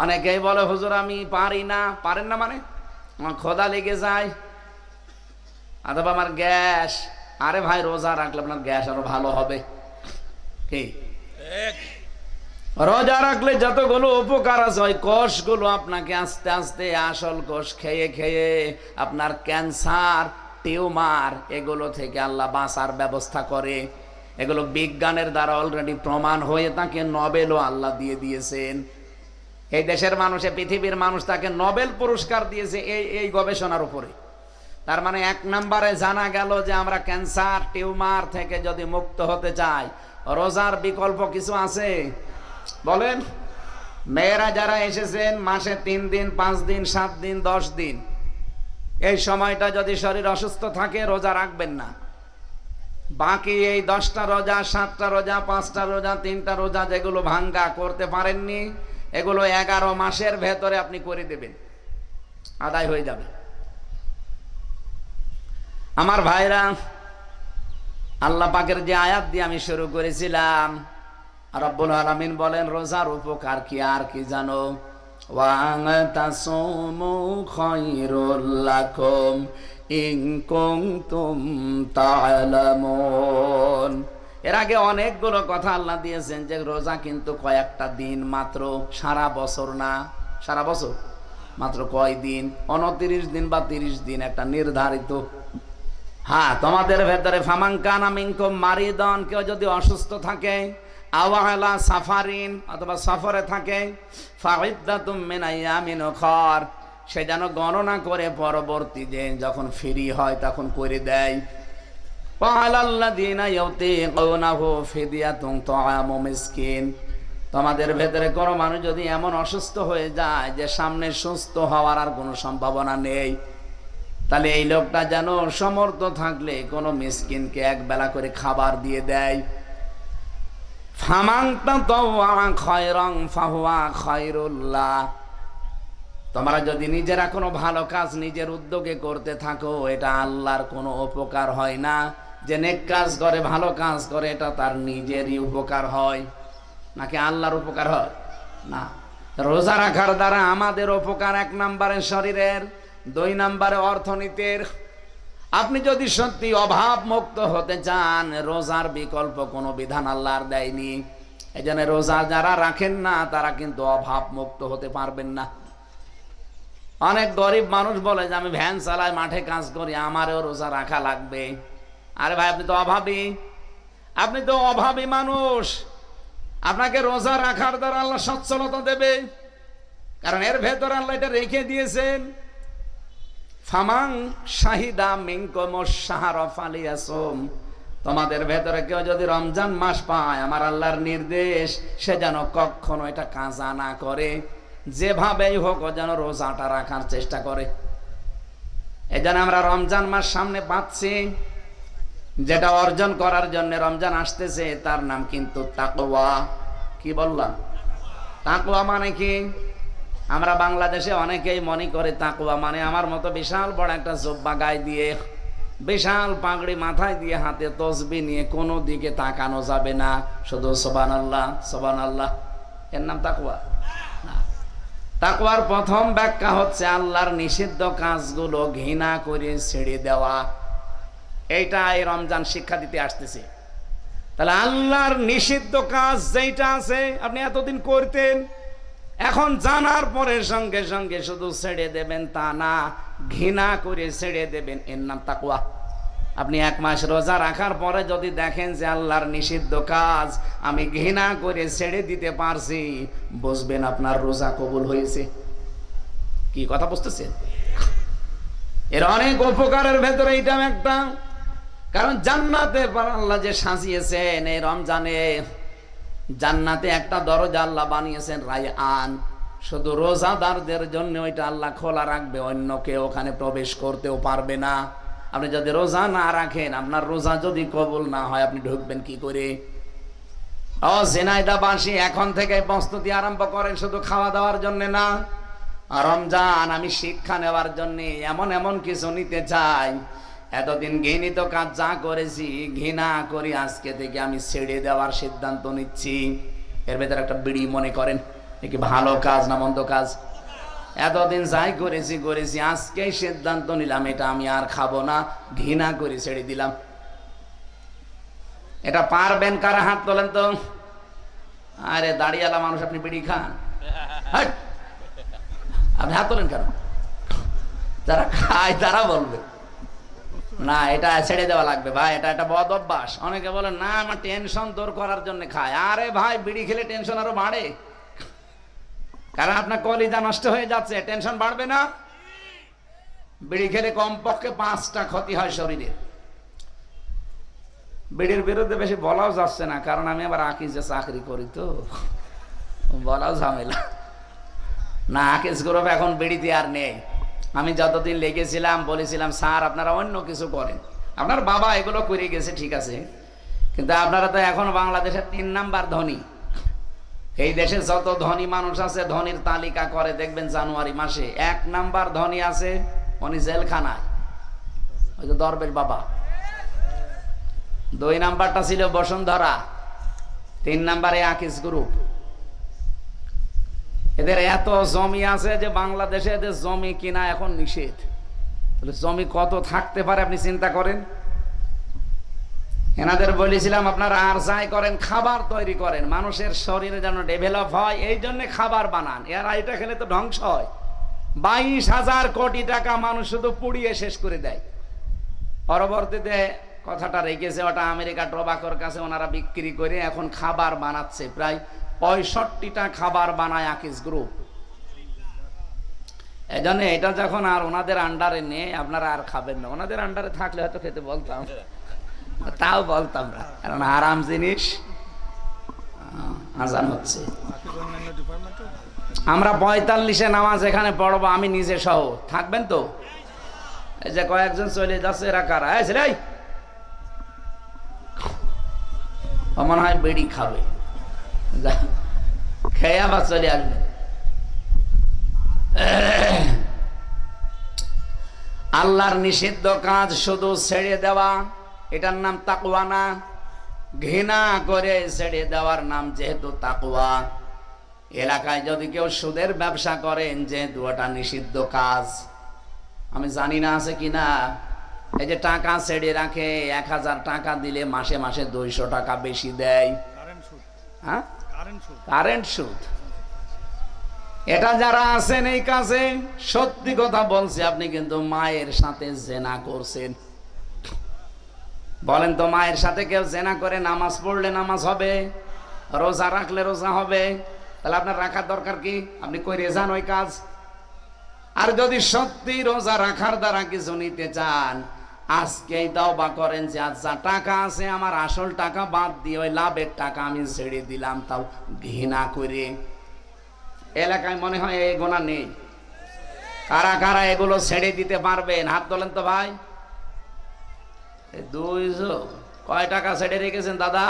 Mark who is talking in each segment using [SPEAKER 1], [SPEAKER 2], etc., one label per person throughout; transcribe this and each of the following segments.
[SPEAKER 1] অনেকেই বলে হুজুর আমি পারি না। পারেন না মানে? আমার ক্ষুধা লেগে যায়, অথবা আমার গ্যাস। আরে ভাই, রোজা রাখলে আপনার গ্যাস আরো ভালো হবে। কি রোজা রাখলে যতগুলো উপকার আছে, ওই কোষগুলো আপনাকে আস্তে আস্তে আসল কোষ খেয়ে খেয়ে আপনার ক্যান্সার, টিউমার, এগুলো থেকে আল্লাহ বাঁচার ব্যবস্থা করে। এগুলো বিজ্ঞানের দ্বারা অলরেডি প্রমাণ হয়ে তাকে নোবেলও আল্লাহ দিয়ে দিয়েছেন। এই দেশের মানুষে, পৃথিবীর মানুষ তাকে নোবেল পুরস্কার দিয়েছে এই গবেষণার উপরে। তার মানে 1 নম্বরে জানা গেল যে আমরা ক্যান্সার, টিউমার থেকে যদি মুক্ত হতে চাই, রোজার বিকল্প কিছু আছে? বলেন। মেয়েরা যারা এসেছেন মাসে 3 দিন, 5 দিন, 7 দিন, 10 দিন, এই সময়টা যদি শরীর অসুস্থ থাকে রোজা রাখবেন না। বাকি এই 10টা রোজা, 7টা রোজা, 5টা রোজা, 3টা রোজা যেগুলো ভাঙ্গা করতে পারেননি, এগুলো 11 মাসের ভেতরে আপনি করে দেবেন, আদায় হয়ে যাবে। আমার ভাইরা, আল্লাহ পাকের যে আয়াত দিয়ে আমি শুরু করেছিলাম, রব্বুল আলামিন বলেন রোজার উপকার কি আর কি জানো? ওয়াতাসুমু খায়রুল লাকুম ইন কুনতুম তা'লামুন। এর আগে অনেকগুলো কথা আল্লাহ দিয়েছেন যে রোজা কিন্তু কয়েকটা দিন মাত্র, সারা বছর না। সারা বছর মাত্র কয় দিন? 29 দিন বা 30 দিন, একটা নির্ধারিত। হ্যাঁ, তোমাদের ভেতরে ফামান কানা মিনকুম মারিদান, কেউ যদি অসুস্থ থাকে, আও আলা সাফারিন, অথবা সফরে থাকে, ফাইদ্দাতুম মিন আইয়ামিন উখর, সে যেন গণনা করে পরবর্তী দিন যখন ফ্রি হয় তখন করে দেয়। ওয়ালাল্লাযিনা ইউতিকুনাহু ফিদিয়াতুন তাআমু মিসকিন, তোমাদের ভেতরে কোনো মানুষ যদি এমন অসুস্থ হয়ে যায় যে সামনে সুস্থ হওয়ার আর কোনো সম্ভাবনা নেই, তাহলে এই লোকটা যেন সমর্থ থাকলে কোনো মিসকিনকে 1 বেলা করে খাবার দিয়ে দেয়। ফামান তাতাওয়া খায়রান ফাহুয়া খায়রুল্লাহ, তোমরা যদি নিজেরা কোনো ভালো কাজ নিজের উদ্যোগে করতে থাকো, এটা আল্লাহর কোনো উপকার হয় না। যে নেক কাজ করে, ভালো কাজ করে, এটা তার নিজেরই উপকার হয়, নাকি আল্লাহর উপকার হয় না। রোজা রাখার দ্বারা আমাদের উপকার 1 নম্বরে শরীরের, 2 নম্বরে অর্থনীতির। আপনি যদি সত্যি অভাব মুক্ত হতে চান, রোজার বিকল্প কোনো বিধান আল্লাহর দেয়নি। এই জন্য রোজা যারা রাখেন না তারা কিন্তু অভাব মুক্ত হতে পারবেন না। অনেক গরিব মানুষ বলে যে আমি ভ্যান চালাই, মাঠে কাজ করি, আমারও রোজা রাখা লাগবে। আরে ভাই, আপনি তো অভাবী, আপনি তো অভাবী মানুষ। আপনাকে রোজা রাখার দ্বারা আল্লাহ সচ্ছলতা দেবে, কারণ এর ভেতর আল্লাহ এটা রেখে দিয়েছেন। ফামান শাহিদা মিনকুমুশ শাহরা ফালিয়াসুম, তোমাদের ভেতরে কেউ যদি রমজান মাস পায়, আমার আল্লাহর নির্দেশ, সে যেন কখনো এটা কাজা না করে, যেভাবেই হোক ও যেন রোজাটা রাখার চেষ্টা করে। এই জন্য আমরা রমজান মাস সামনে পাচ্ছি, যেটা অর্জন করার জন্য রমজান আসতেছে, তার নাম কিন্তু তাকওয়া। কি বললাম? তাকওয়া মানে কি? আমরা বাংলাদেশে অনেকেই মনে করে তাকওয়া মানে আমার মতো বিশাল বড় একটা জুব্বা গায়ে দিয়ে, বিশাল পাগড়ি মাথায় দিয়ে, হাতে তসবিহ নিয়ে কোনো দিকে তাকানো যাবে না, শুধু সুবহানাল্লাহ সুবহানাল্লাহ, এর নাম তাকওয়া না। তাকওয়ার প্রথম ব্যাখ্যা হচ্ছে আল্লাহর নিষিদ্ধ কাজগুলো ঘৃণা করে ছেড়ে দেওয়া। এইটা এই রমজান শিক্ষা দিতে আসতেছে। তাহলে আল্লাহর নিষিদ্ধ কাজ যেটা আছে আপনি এতদিন করতেন, এখন জানার পরে সঙ্গে সঙ্গে শুধু ছেড়ে দেবেন তা না, ঘৃণা করে ছেড়ে দেবেন, এর নাম তাকওয়া। আপনি 1 মাস রোজা রাখার পরে যদি দেখেন যে আল্লাহর নিষিদ্ধ কাজ আমি ঘৃণা করে ছেড়ে দিতে পারছি, বুঝবেন আপনার রোজা কবুল হয়েছে। কি কথা বুঝতেছেন? এর অনেক উপকারের ভেতরে এটাও একটা। কারণ জান্নাতে আল্লাহ যে সাজিয়েছেন এই রমজানে, জান্নাতে একটা দরজা আল্লাহ বানিয়েছেন রায়আন, শুধু রোজাদারদের জন্য ওইটা আল্লাহ খোলা রাখবে, অন্য কেউ ওখানে প্রবেশ করতেও পারবে না। আপনি যদি রোজা না রাখেন, আপনার রোজা যদি কবুল না হয়, আপনি ঢুকবেন কি করে? ও ঝিনাইদহবাসী, এখন থেকে প্রস্তুতি আরম্ভ করেন, শুধু খাওয়া দাওয়ার জন্য না। রমজান আমি শিক্ষা নেওয়ার জন্য এমন এমন কিছু নিতে চাই। এতদিন ঘৃণিত কাজ যা করেছি, ঘৃণা করি, আজকে থেকে আমি ছেড়ে দেওয়ার সিদ্ধান্ত নিচ্ছি। এর ভেতরে একটা বিড়ি মনে করেন, এ কি ভালো কাজ না মন্দ কাজ? এতদিন যাই করেছি আজকেই সিদ্ধান্ত নিলাম এটা আমি আর খাবো না, ঘৃণা করে ছেড়ে দিলাম। এটা পারবেন কারা? হাত তোলেন তো। আরে দাঁড়িয়ালা মানুষ, আপনি বিড়ি খান? আপনি হাত তোলেন কেন? যারা খায় তারা বলবে না এটা ছেড়ে দেওয়া লাগবে ভাই, এটা একটা বদ অভ্যাস। অনেকে বলেন না আমার টেনশন দূর করার জন্য খায়। আরে ভাই বিড়ি খেলে টেনশন আরো বাড়ে, কারণ আপনার কলিজা নষ্ট হয়ে যাচ্ছে, টেনশন বাড়বে না? বিড়ি খেলে কমপক্ষে 5টা ক্ষতি হয় শরীরে। বিড়ির বিরুদ্ধে বেশি বলাও যাচ্ছে না, কারণ আমি আবার আকিজে চাকরি করি তো বলাও ঝামেলা। না আকিজ গ্রুপ এখন বিড়িতে আর নেই। আমি যতদিন লেগেছিলাম বলেছিলাম স্যার আপনারা অন্য কিছু করেন, আপনার বাবা এগুলো করে গেছে ঠিক আছে, কিন্তু আপনারা তো এখন বাংলাদেশের 3 নাম্বার ধনী। এই দেশে যত ধনী মানুষ আছে ধনীর তালিকা করে দেখবেন জানুয়ারি মাসে 1 নাম্বার ধনী আছে, উনি জেলখানায়, ওই যে দরবেশ বাবা। 2 নাম্বারটা ছিল বসুন্ধরা, 3 নাম্বারে আকিজ গ্রুপ। এদের এত জমি আছে যে বাংলাদেশে এদের জমি কিনা এখন নিষেধ। জমি কত থাকতে পারে আপনি চিন্তা করেন। এনাদের বলেছিলাম আপনারা আর যাই করেন খাবার তৈরি করেন, মানুষের শরীরে যেন ডেভেলপ হয়, এই জন্য খাবার বানান। এরা এটা খেলে তো ধ্বংস হয়। 22,000 কোটি টাকা মানুষ শুধু পুড়িয়ে শেষ করে দেয়। পরবর্তীতে কথাটা রেখেছে ওটা আমেরিকা টোবাকোর কাছে ওনারা বিক্রি করে এখন খাবার বানাচ্ছে, প্রায় 65টা খাবার বানায় আকিজ গ্রুপ। এই জন্য এটা যখন আর ওনাদের আন্ডারে নেই আপনারা আর খাবেন না। ওনাদের আন্ডারে থাকলে হয়তো খেতে বলতাম, তাও বলতাম না, কারণ আরাম জিনিস। আজান হচ্ছে, আমরা 45-এ নামাজ এখানে পড়বো, আমি নিজে সহ। থাকবেন তো? এই যে কয়েকজন চলে যাচ্ছে, এরা কারা? মনে হয় বেড়ি খাবে, খেয়ে আবার চলে আসবে। আল্লাহর নিষিদ্ধ কাজ শুধু ছেড়ে দেওয়া, এটার নাম তাকওয়া না। ঘৃণা করে ছেড়ে দেওয়ার নাম যেহেতু তাকওয়া। এলাকায় যদি কেউ সুদের ব্যবসা করেন, যেহেতু ওটা নিষিদ্ধ কাজ, আমি জানি না আছে কিনা, এই যে টাকা ছেড়ে রাখে, 1000 টাকা দিলে মাসে মাসে 200 টাকা বেশি দেয়। হ্যাঁ, কারেন্ট সুদ। এটা যারা আছেন এই কাজে, সত্যি কথা বলছি, আপনি কিন্তু মায়ের সাথে জেনা করছেন। বলেন তো, মায়ের সাথে কেউ জেনা করে নামাজ পড়লে নামাজ হবে, রোজা রাখলে রোজা হবে, তাহলে আপনার রাখার দরকার কি? আপনি করে যান ওই কাজ। আর যদি সত্যি রোজা রাখার দ্বারা কিছু নিতে চান, আজকেই তওবা করেন যে আচ্ছা টাকা আছে আমার, আসল টাকা বাদ দিয়ে ওই লাভের টাকা আমি ছেড়ে দিলাম, তাও ঘৃণা করে। এলাকায় মনে হয় এই গোনা নেই। কারা কারা এগুলো ছেড়ে দিতে পারবেন? হাত তোলেন তো ভাই। 200 কয় টাকা ছেড়ে রেখেছেন দাদা?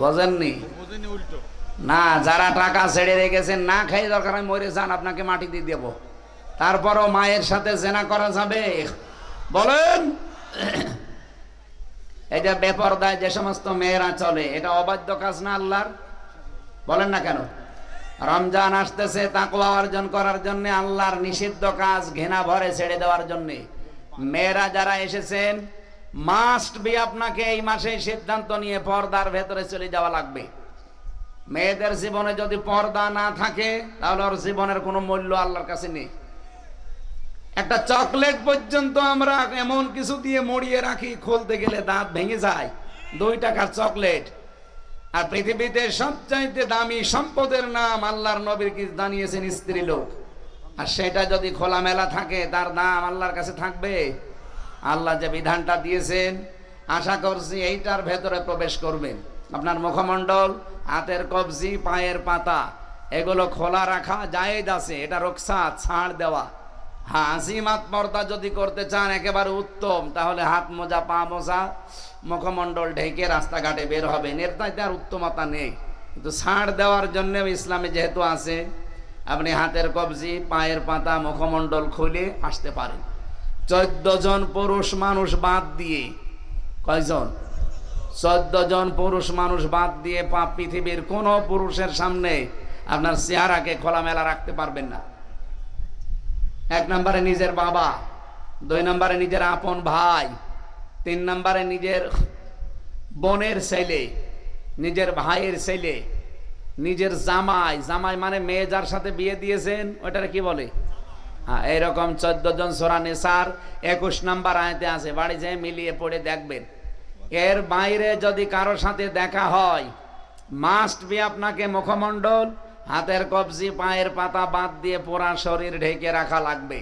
[SPEAKER 1] বোঝেননি না? যারা টাকা ছেড়ে রেখেছেন না খাই দরকার হয় মরে যান, আপনাকে মাটি দিয়ে দেব। তারপরও মায়ের সাথে জেনা করা যাবে? বলেন। এই যে বেপরদায় যে সমস্ত মেয়েরা চলে, এটা অবাধ্য কাজ না আল্লাহর? বলেন না কেন? রমজান আসতেছে তাকওয়া অর্জন করার জন্য, আল্লাহর নিষিদ্ধ কাজ ঘৃণা ভরে ছেড়ে দেওয়ার জন্য। মেয়েরা যারা এসেছেন, মাস্ট বি আপনাকে এই মাসে সিদ্ধান্ত নিয়ে পর্দার ভেতরে চলে যাওয়া লাগবে। মেয়েদের জীবনে যদি পর্দা না থাকে, তাহলে ওর জীবনের কোনো মূল্য আল্লাহর কাছে নেই। একটা চকলেট পর্যন্ত আমরা এমন কিছু দিয়ে মরিয়ে রাখি, খুলতে গেলে দাঁত ভেঙে যায়। 2 টাকার চকলেট। আর পৃথিবীতে সবচাইতে দামি সম্পদের নাম আল্লাহর নবীর কি জানিয়েছেন? স্ত্রী লোক। আর সেটা যদি খোলামেলা থাকে, তার দাম আল্লাহর কাছে থাকবে? আল্লাহ যে বিধানটা দিয়েছেন, আশা করছি এইটার ভেতরে প্রবেশ করবেন। আপনার মুখমণ্ডল, হাতের কবজি, পায়ের পাতা, এগুলো খোলা রাখা জায়েজ আছে, এটা রুখসাত, ছাড় দেওয়া। হ্যাঁ, আজিমাত পর্দা যদি করতে চান একেবারে উত্তম, তাহলে হাত মোজা, পা মোজা, মুখমণ্ডল ঢেকে রাস্তাঘাটে বের হবে, এর আর উত্তমতা নেই। কিন্তু ছাড় দেওয়ার জন্য ইসলামে যেহেতু আছে, আপনি হাতের কবজি, পায়ের পাতা, মুখমণ্ডল খুলে আসতে পারেন। 14 জন পুরুষ মানুষ বাদ দিয়ে, কয়জন? 14 জন পুরুষ মানুষ বাদ দিয়ে পৃথিবীর কোন পুরুষের সামনে আপনার চেহারাকে খোলামেলা রাখতে পারবেন না। 1 নম্বরে নিজের বাবা, 2 নম্বরে নিজের আপন ভাই, 3 নম্বরে নিজের বোনের ছেলে, নিজের ভাইয়ের ছেলে, নিজের জামাই। জামাই মানে মেয়ে যার সাথে বিয়ে দিয়েছেন ওটারে কি বলে? হ্যাঁ, এরকম 14 জন সূরা নিসার 21 নম্বর আয়াতে আছে, বাড়ি যেয়ে মিলিয়ে পড়ে দেখবেন। এর বাইরে যদি কারোর সাথে দেখা হয়, মাস্ট বি আপনাকে মুখমণ্ডল, হাতের কবজি, পায়ের পাতা বাদ দিয়ে পুরা শরীর ঢেকে রাখা লাগবে।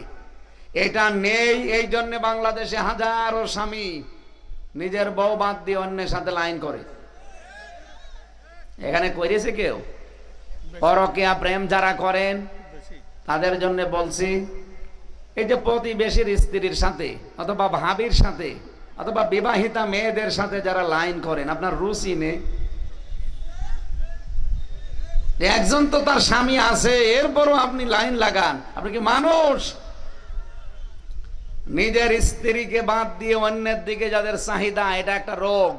[SPEAKER 1] এটা নেই, এই জন্য বাংলাদেশে হাজারো স্বামী নিজের বউ বাদ দিয়ে অন্যের সাথে লাইন করে। এখানে করেছে কেউ? পরকীয়া প্রেম যারা করেন তাদের জন্য বলছি, এই যে প্রতিবেশীর স্ত্রীর সাথে অথবা ভাবির সাথে অথবা বিবাহিতা মেয়েদের সাথে যারা লাইন করেন, আপনার রুচি নেই? একজন তো তার স্বামী আছে, এরপরও আপনি লাইন লাগান, আপনি কি মানুষ? নিজের স্ত্রীকে বাদ দিয়ে অন্যের দিকে যাদের চাহিদা, এটা একটা রোগ।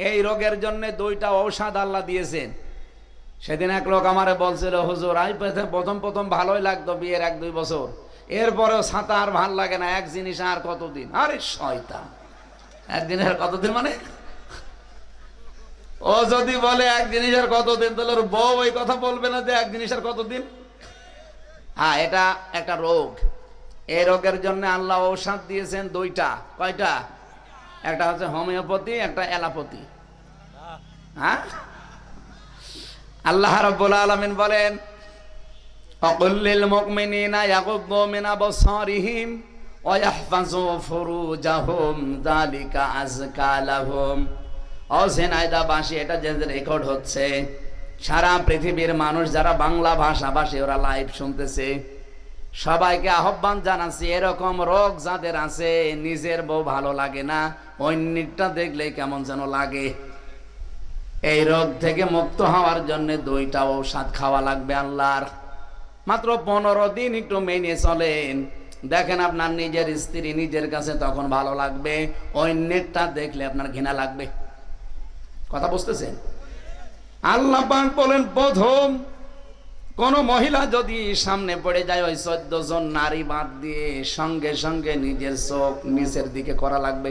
[SPEAKER 1] এই রোগের জন্য 2টা ঔষধ আল্লাহ দিয়েছেন। সেদিন এক লোক আমারে বলছিল, হুজুর আই প্রথম ভালোই লাগতো বিয়ের 1-2 বছর, এরপরেও ছাতা আর ভাল লাগে না, এক জিনিস আর কতদিন? আরে শয়তান, একদিন আর কতদিন মানে? ও যদি বলে এক জিনিস আর কতদিন, তাহলে ওর বউ ওই কথা বলবে না যে এক জিনিস আর কতদিন? হ্যাঁ, এটা একটা রোগ। এই রোগের জন্য আল্লাহ ঔষধ দিয়েছেন 2টা। কয়টা? একটা হচ্ছে হোমিওপ্যাথি, একটা অ্যালোপ্যাথি। হ্যাঁ, আল্লাহ রাব্বুল আলামিন বলেন, ফাকুল লিল মুমিনিনা ইয়াগুদ্দু মিন আবসারিহিম ওয়া ইয়াহফাযু ফুরুজাহুম যালিকা আযকা লাহুম। ও ঝিনাইদহবাসী, এটা যে রেকর্ড হচ্ছে, সারা পৃথিবীর মানুষ যারা বাংলা ভাষাভাষী ওরা লাইভ শুনতেছে, সবাইকে আহ্বান জানাচ্ছি, এরকম রোগ যাদের আছে, নিজের বউ ভালো লাগে না, অন্যটা দেখলে কেমন যেন লাগে, এই রোগ থেকে মুক্ত হওয়ার জন্য 2টা ঔষধ খাওয়া লাগবে আল্লাহর। মাত্র 15 দিন একটু মেনে চলেন, দেখেন আপনার নিজের স্ত্রী নিজের কাছে তখন ভালো লাগবে, অন্যটা দেখলে আপনার ঘৃণা লাগবে। কথা বুঝতেছেন? আল্লাহ পাক বলেন, প্রথম কোন মহিলা যদি সামনে পড়ে যায়, ওই 14 জন নারী বাদ দিয়ে সঙ্গে সঙ্গে নিজের চোখ নিচের দিকে করা লাগবে।